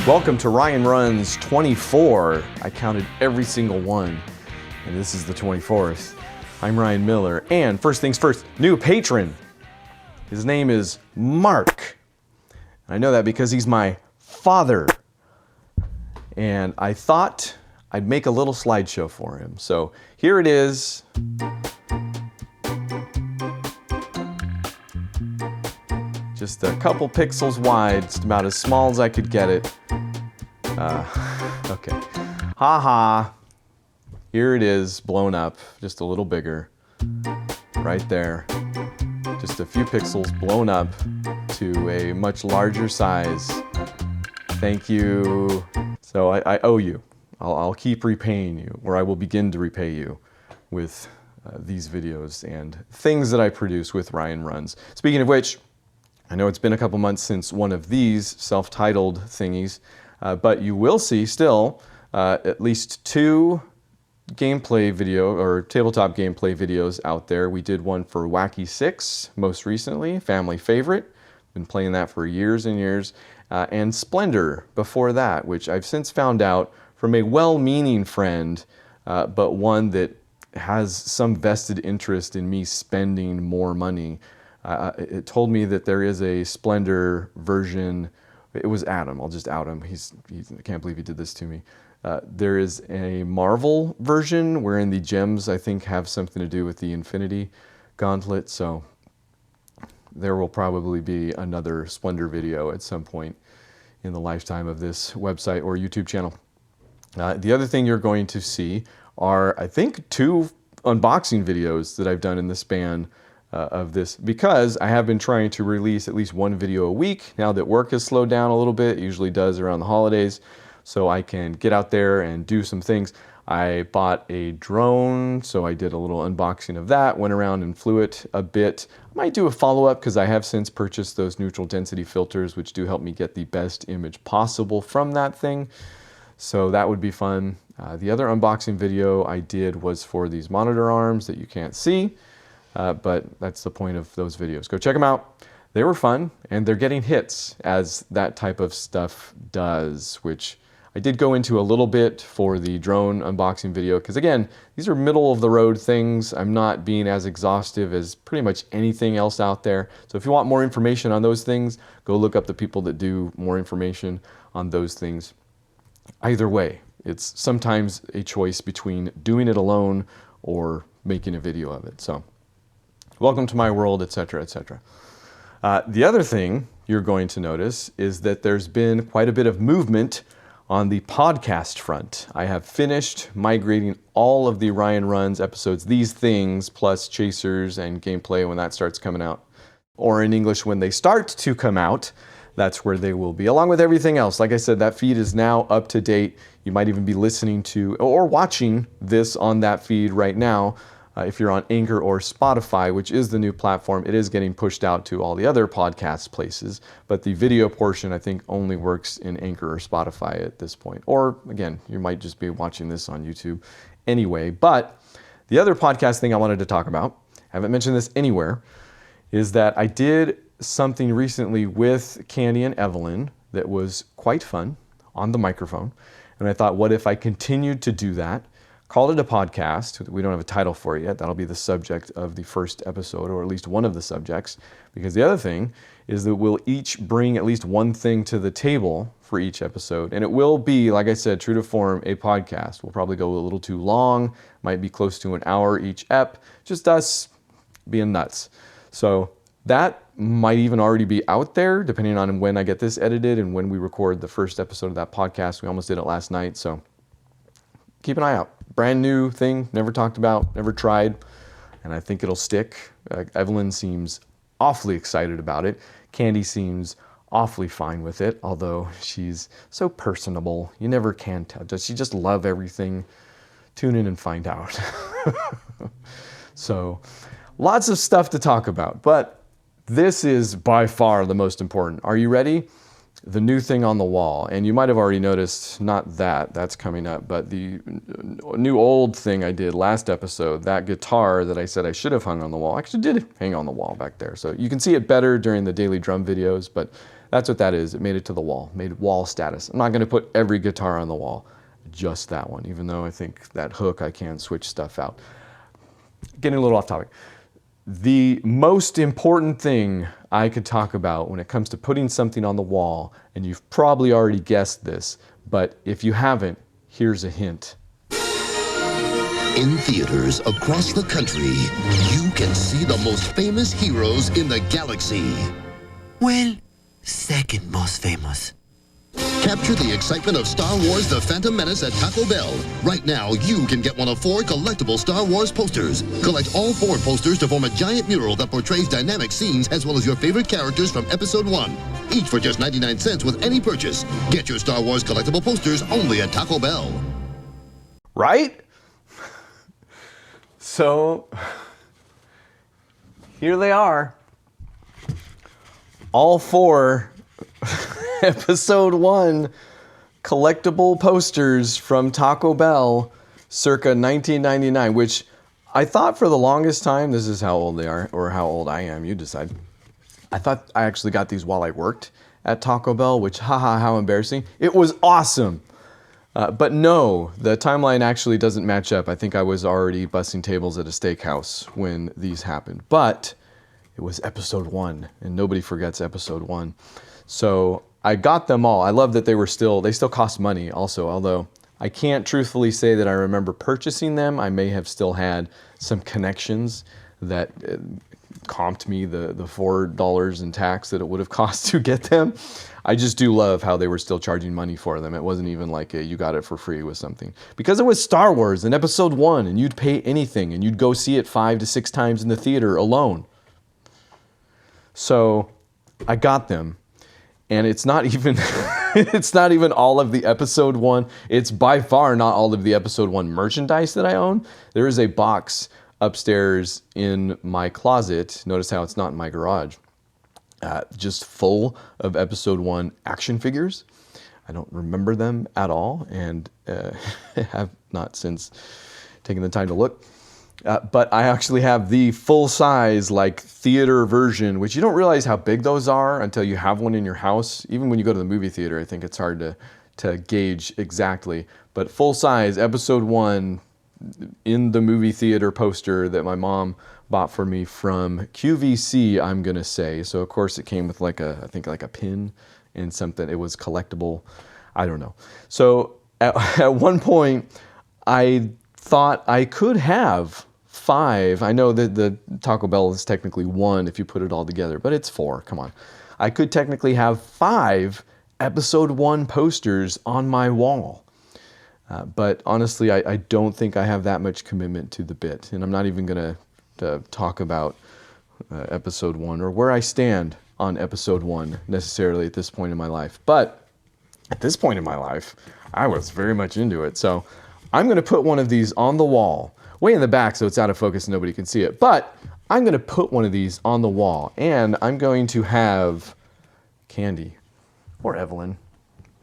Welcome to Ryan Runs 24. I counted every single one, and this is the 24th. I'm Ryan Miller, and first things first, new patron. His name is Mark. I know that because he's my father. And I thought I'd make a little slideshow for him. So here it is. Just a couple pixels wide, just about as small as I could get it. Okay. Haha. Here it is, blown up, just a little bigger. Right there. Just a few pixels blown up to a much larger size. Thank you. So I owe you. I'll keep repaying you, or I will begin to repay you with these videos and things that I produce with Ryan Runs. Speaking of which, I know it's been a couple months since one of these self-titled thingies, but you will see still at least two gameplay video or tabletop gameplay videos out there. We did one for Wacky 6 most recently, family favorite. Been playing that for years and years. And Splendor before that, which I've since found out from a well-meaning friend, but one that has some vested interest in me spending more money. It told me that there is a Splendor version. It was Adam. I'll just out him. I can't believe he did this to me. There is a Marvel version wherein the gems, I think, have something to do with the Infinity Gauntlet. So there will probably be another Splendor video at some point in the lifetime of this website or YouTube channel. The other thing you're going to see are, I think, two unboxing videos that I've done in the span of this, because I have been trying to release at least one video a week now that work has slowed down a little bit. It usually does around the holidays, so I can get out there and do some things. I bought a drone, so I did a little unboxing of that, went around and flew it a bit. I might do a follow-up because I have since purchased those neutral density filters, which do help me get the best image possible from that thing. So that would be fun. The other unboxing video I did was for these monitor arms that you can't see. But that's the point of those videos. Go check them out. They were fun, and they're getting hits, as that type of stuff does, which I did go into a little bit for the drone unboxing video, because again, these are middle-of-the-road things. I'm not being as exhaustive as pretty much anything else out there. So if you want more information on those things, go look up the people that do more information on those things. Either way, it's sometimes a choice between doing it alone or making a video of it. So welcome to my world, etc., etc. The other thing you're going to notice is that there's been quite a bit of movement on the podcast front. I have finished migrating all of the Ryan Runs episodes, these things, plus Chasers and Gameplay when that starts coming out. Or in English, when they start to come out, that's where they will be, along with everything else. Like I said, that feed is now up to date. You might even be listening to or watching this on that feed right now. If you're on Anchor or Spotify, which is the new platform, it is getting pushed out to all the other podcast places. But the video portion, I think, only works in Anchor or Spotify at this point. Or, again, you might just be watching this on YouTube anyway. But the other podcast thing I wanted to talk about, I haven't mentioned this anywhere, is that I did something recently with Candy and Evelyn that was quite fun on the microphone. And I thought, what if I continued to do that? Called it a podcast. We don't have a title for it yet. That'll be the subject of the first episode, or at least one of the subjects. Because the other thing is that we'll each bring at least one thing to the table for each episode. And it will be, like I said, true to form, a podcast. We'll probably go a little too long, might be close to an hour each ep, just us being nuts. So that might even already be out there, depending on when I get this edited and when we record the first episode of that podcast. We almost did it last night, so keep an eye out. Brand new thing, never talked about, never tried, and I think it'll stick. Evelyn seems awfully excited about it. Candy seems awfully fine with it, although she's so personable. You never can tell. Does she just love everything? Tune in and find out. So, lots of stuff to talk about, but this is by far the most important. Are you ready? The new thing on the wall, and you might have already noticed, not that's coming up, but the new old thing I did last episode, that guitar that I said I should have hung on the wall, actually did hang on the wall back there. So you can see it better during the daily drum videos, but that's what that is. It made it to the wall, made wall status. I'm not going to put every guitar on the wall, just that one, even though I think that hook, I can switch stuff out. Getting a little off topic. The most important thing I could talk about when it comes to putting something on the wall, and you've probably already guessed this, but if you haven't, here's a hint. In theaters across the country, you can see the most famous heroes in the galaxy. Well, second most famous. Capture the excitement of Star Wars The Phantom Menace at Taco Bell. Right now, you can get one of 4 collectible Star Wars posters. Collect all 4 posters to form a giant mural that portrays dynamic scenes as well as your favorite characters from Episode 1. Each for just 99 cents with any purchase. Get your Star Wars collectible posters only at Taco Bell. Right? So, here they are. All 4 Episode 1 collectible posters from Taco Bell circa 1999, which I thought for the longest time, this is how old they are, or how old I am, you decide. I thought I actually got these while I worked at Taco Bell, which, haha, how embarrassing. It was awesome. But no, the timeline actually doesn't match up. I think I was already bussing tables at a steakhouse when these happened. But it was Episode 1, and nobody forgets Episode 1. So I got them all. I love that they still cost money also, although I can't truthfully say that I remember purchasing them. I may have still had some connections that comped me the $4 in tax that it would have cost to get them. I just do love how they were still charging money for them. It wasn't even like you got it for free with something. Because it was Star Wars in Episode 1, and you'd pay anything, and you'd go see it 5 to 6 times in the theater alone. So I got them. And it's not even it's not even all of the Episode 1. It's by far not all of the Episode 1 merchandise that I own. There is a box upstairs in my closet. Notice how it's not in my garage. Just full of Episode 1 action figures. I don't remember them at all, and have not since taken the time to look. But I actually have the full-size, like, theater version, which you don't realize how big those are until you have one in your house. Even when you go to the movie theater, I think it's hard to gauge exactly. But full-size Episode 1 in the movie theater poster that my mom bought for me from QVC, I'm going to say. So, of course, it came with, I think a pin and something. It was collectible. I don't know. So, at one point, I thought I could have 5. I know that the Taco Bell is technically 1 if you put it all together, but it's 4. Come on. I could technically have 5 Episode 1 posters on my wall. But honestly, I don't think I have that much commitment to the bit. And I'm not even going to talk about Episode 1 or where I stand on Episode 1 necessarily at this point in my life. But at this point in my life, I was very much into it. So I'm going to put one of these on the wall, way in the back so it's out of focus and nobody can see it. But I'm going to put one of these on the wall, and I'm going to have Candy or Evelyn,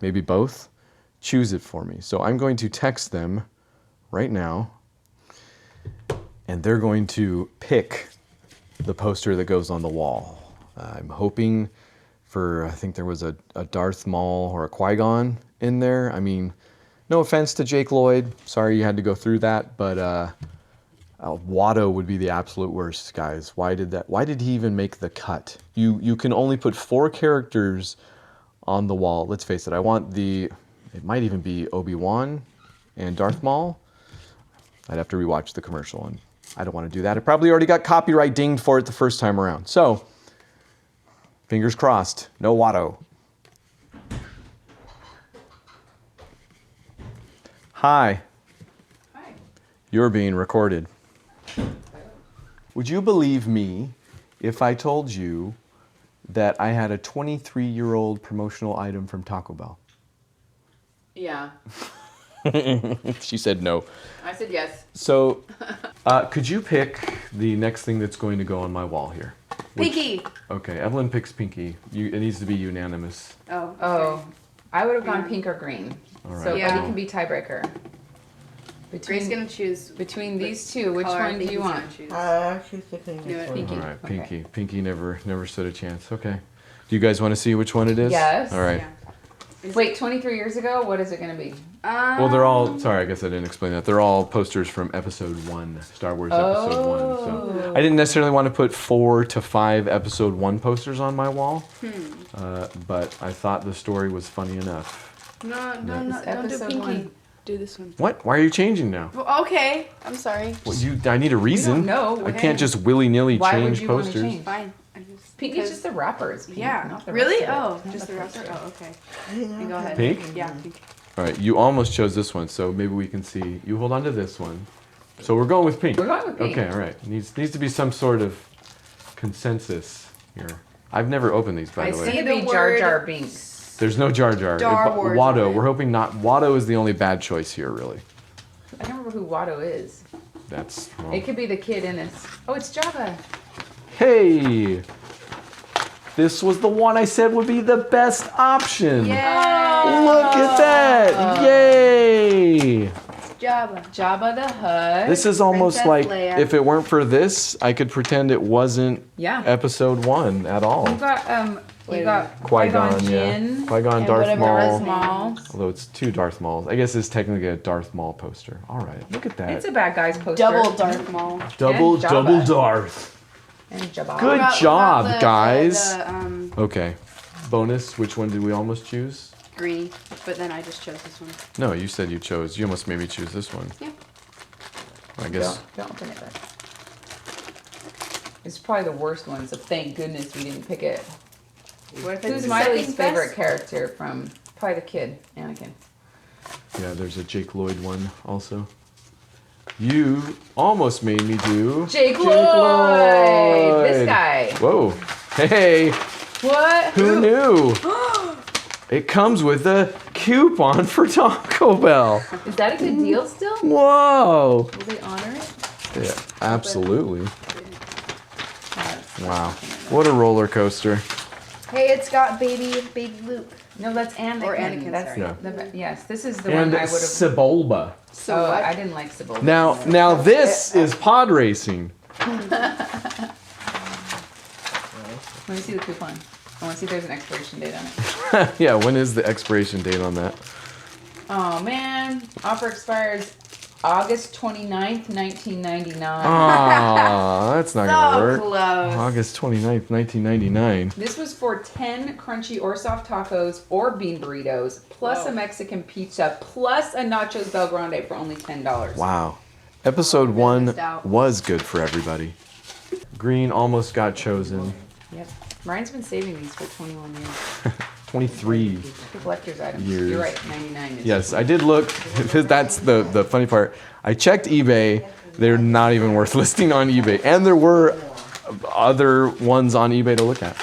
maybe both, choose it for me. So I'm going to text them right now, and they're going to pick the poster that goes on the wall. I'm hoping for, I think there was a Darth Maul or a Qui-Gon in there. I mean, no offense to Jake Lloyd. Sorry you had to go through that, but Watto would be the absolute worst, guys. Why did he even make the cut? You can only put 4 characters on the wall. Let's face it, it might even be Obi-Wan and Darth Maul. I'd have to rewatch the commercial, and I don't want to do that. I probably already got copyright dinged for it the first time around. So, fingers crossed, no Watto. Hi. Hi. You're being recorded. Would you believe me if I told you that I had a 23-year-old promotional item from Taco Bell? Yeah. She said no. I said yes. So, could you pick the next thing that's going to go on my wall here? Pinky. Okay, Evelyn picks Pinky. It needs to be unanimous. Oh. Oh, I would have gone pink or green. All right. So Yeah. Buddy can be tiebreaker. Grace's gonna choose Between these two, which color I one do think you he's gonna want? choose. Actually thinking You know this what, one. Pinky? All right, Okay. Pinky. Pinky never stood a chance. Okay. Do you guys want to see which one it is? Yes. All right. Yeah. Wait, 23 years ago? What is it going to be? Well, they're all. Sorry, I guess I didn't explain that. They're all posters from Episode 1, Star Wars Episode 1. So I didn't necessarily want to put 4 to 5 Episode 1 posters on my wall, but I thought the story was funny enough. No, It's don't do episode Pinky. 1. Do this one. What? Why are you changing now? Well, okay. I'm sorry. Well, I need a reason. know. I can't just willy-nilly Why would change you wanna posters. change? Fine. I just, Pinky's just the wrapper. It's pink, yeah. not the Really? rest of it. Oh, Not just the poster. wrapper. Oh, okay. You go ahead. Pink? Yeah, pink. All right, you almost chose this one, so maybe we can see. You hold on to this one. So we're going with pink. We're going with pink. Okay, all right. Needs to be some sort of consensus here. I've never opened these, by I the see way. it The be Jar word- Jar Binks. There's no Jar Jar. Star Wars Watto. on it. We're hoping not. Watto is the only bad choice here, really. I don't remember who Watto is. That's wrong. It could be the kid in this. Oh, it's Java. Hey! This was the one I said would be the best option. Yeah. Look at that! Yay! Java. Jabba the Hutt. This is almost Princess like Leia. if it weren't for this, I could pretend it wasn't Yeah. Episode 1 at all. You got Wait you a got Qui-Gon, Qui-Gon yeah. Jinn. Qui-Gon, And Darth whatever Maul. his name Maul. Although it's 2 Darth Mauls. I guess it's technically a Darth Maul poster. All right, look at that. It's a bad guy's poster. Double Darth Maul. double and Jabba. Darth. And Jabba. Good About job, the- guys. The, Okay. Bonus, which one did we almost choose? green, but then I just chose this one. No, you said you chose. You almost made me choose this one. Yeah. I guess. Don't open it. Then. It's probably the worst one, so thank goodness we didn't pick it. What if Who's it's my second least favorite best? character from? Probably the kid, Anakin. Yeah, there's a Jake Lloyd one also. You almost made me do Jake Lloyd! Lloyd. This guy. Whoa. Hey, What? who knew? It comes with a coupon for Taco Bell. Is that a good deal still? Whoa. Will they honor it? Yeah, absolutely. Wow. What a roller coaster. Hey, it's got baby Luke. No, that's Anakin. Or Anakin, That's sorry. Yeah. yes, this is the And one I would have. Sebulba. So Oh, what? I didn't like Sybil. Now this is pod racing. Let me see the coupon. I want to see if there's an expiration date on it. Yeah, when is the expiration date on that? Oh man, offer expires August 29th, 1999. Ah, that's not gonna So work. close. August 29th, 1999. This was for 10 crunchy or soft tacos or bean burritos, plus Whoa. a Mexican pizza, plus a nachos Bel Grande for only $10. Wow. Episode 1 missed out. was good for everybody. Green almost got chosen. Yep. Ryan's been saving these for 21 years. 23. The collector's items. Years. You're right, 99 is. Yes, I did look. That's the funny part. I checked eBay. They're not even worth listing on eBay. And there were other ones on eBay to look at.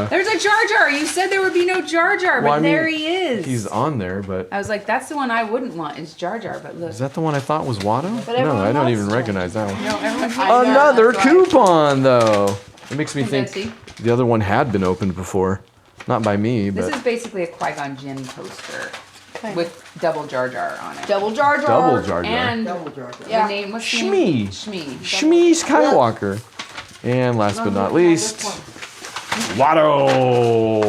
There's a Jar Jar. You said there would be no Jar Jar, but Well, I mean, there he is. He's on there, but I was like, that's the one I wouldn't want. It's Jar Jar, but look. is that the one I thought was Watto? But No, everyone I don't wants even one. recognize that one. No, everyone. I know, Another that's why. coupon, though. It makes me think Betsy. the other one had been opened before. Not by me, This but is basically a Qui-Gon Jinn poster with double Jar Jar on it. Double Jar Jar. double Jar Jar. And Yeah. the name was Shmi. Shmi. Shmi Skywalker. And last but not least,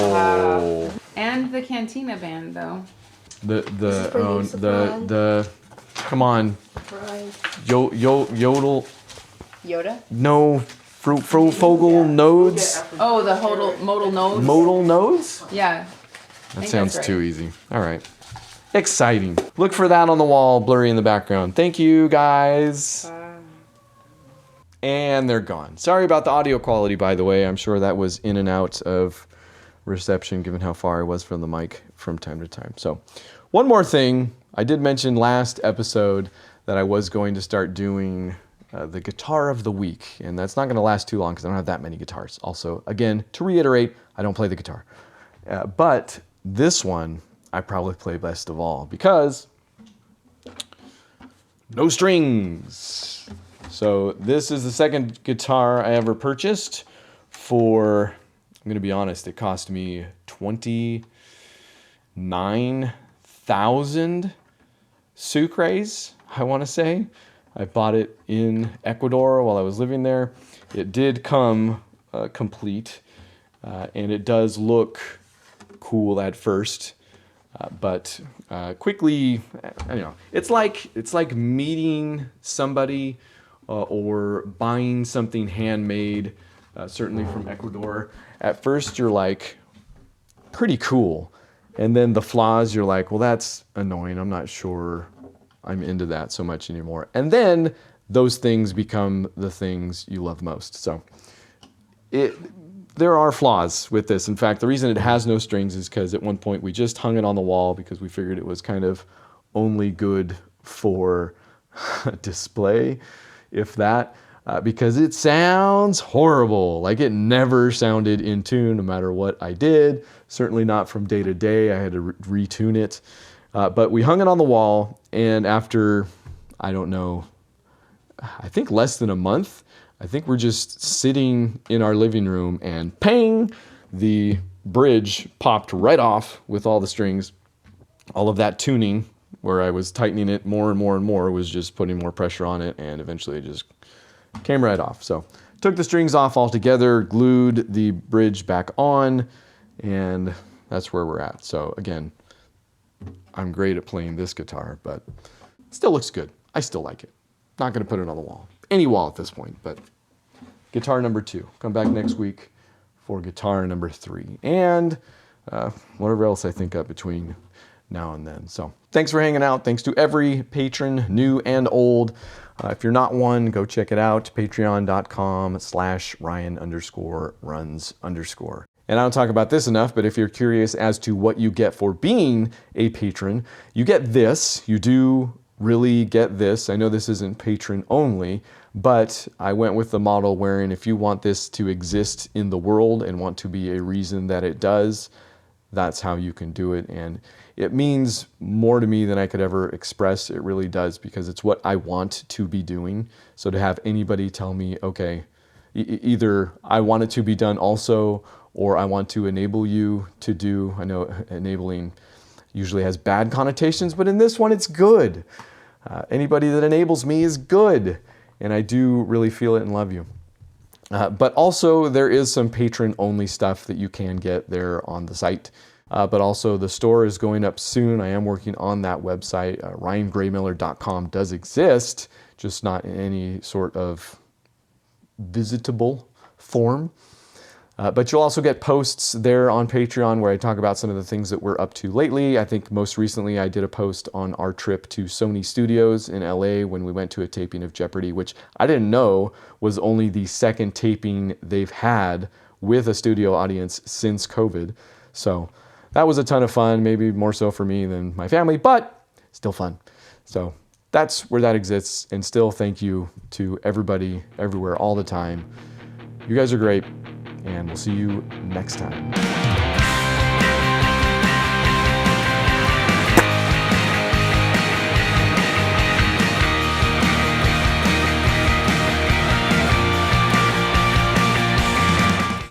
Watto. And the Cantina band, though. The come on, yodel, Yoda. no, fogel nodes, Oh, the modal nose. modal nodes. Yeah. That think sounds that's too right. easy. All right. Exciting. Look for that on the wall, blurry in the background. Thank you, guys. And they're gone. Sorry about the audio quality, by the way. I'm sure that was in and out of reception given how far I was from the mic from time to time. So, one more thing. I did mention last episode that I was going to start doing the guitar of the week. And that's not going to last too long because I don't have that many guitars. Also, again, to reiterate, I don't play the guitar. But this one I probably play best of all because no strings. So this is the second guitar I ever purchased for, I'm going to be honest, it cost me 29,000 sucres, I want to say. I bought it in Ecuador while I was living there. It did come complete. and it does look cool at first, but quickly, it's like meeting somebody or buying something handmade, certainly from Ecuador. At first, you're like, pretty cool, and then the flaws, you're like, well, that's annoying. I'm not sure I'm into that so much anymore. And then those things become the things you love most. So there are flaws with this. In fact, the reason it has no strings is because at one point we just hung it on the wall because we figured it was kind of only good for display, if that, because it sounds horrible. Like it never sounded in tune no matter what I did. Certainly not from day to day. I had to retune it. But we hung it on the wall, and after, I don't know, I think less than a month, I think we're just sitting in our living room and pang, the bridge popped right off with all the strings. All of that tuning where I was tightening it more and more and more was just putting more pressure on it, and eventually it just came right off. So took the strings off altogether, glued the bridge back on, and that's where we're at. So again, I'm great at playing this guitar, but it still looks good. I still like it. Not going to put it on the wall. Any wall at this point, but guitar number 2. Come back next week for guitar number 3. And whatever else I think of between now and then. So thanks for hanging out. Thanks to every patron, new and old. If you're not one, go check it out. Patreon.com/Ryan_runs_. And I don't talk about this enough, but if you're curious as to what you get for being a patron, you get this. You do really get this. I know this isn't patron only, but I went with the model wherein if you want this to exist in the world and want to be a reason that it does, that's how you can do it. And it means more to me than I could ever express. It really does, because it's what I want to be doing. So to have anybody tell me, okay, either I want it to be done also, or I want to enable you to do. I know enabling usually has bad connotations, but in this one, it's good. Anybody that enables me is good, and I do really feel it and love you. But also, there is some patron-only stuff that you can get there on the site. But also, the store is going up soon. I am working on that website. RyanGraymiller.com does exist, just not in any sort of visitable form. But you'll also get posts there on Patreon where I talk about some of the things that we're up to lately. I think most recently I did a post on our trip to Sony Studios in LA when we went to a taping of Jeopardy, which I didn't know was only the second taping they've had with a studio audience since COVID. So that was a ton of fun, maybe more so for me than my family, but still fun. So that's where that exists. And still thank you to everybody, everywhere, all the time. You guys are great. And we'll see you next time.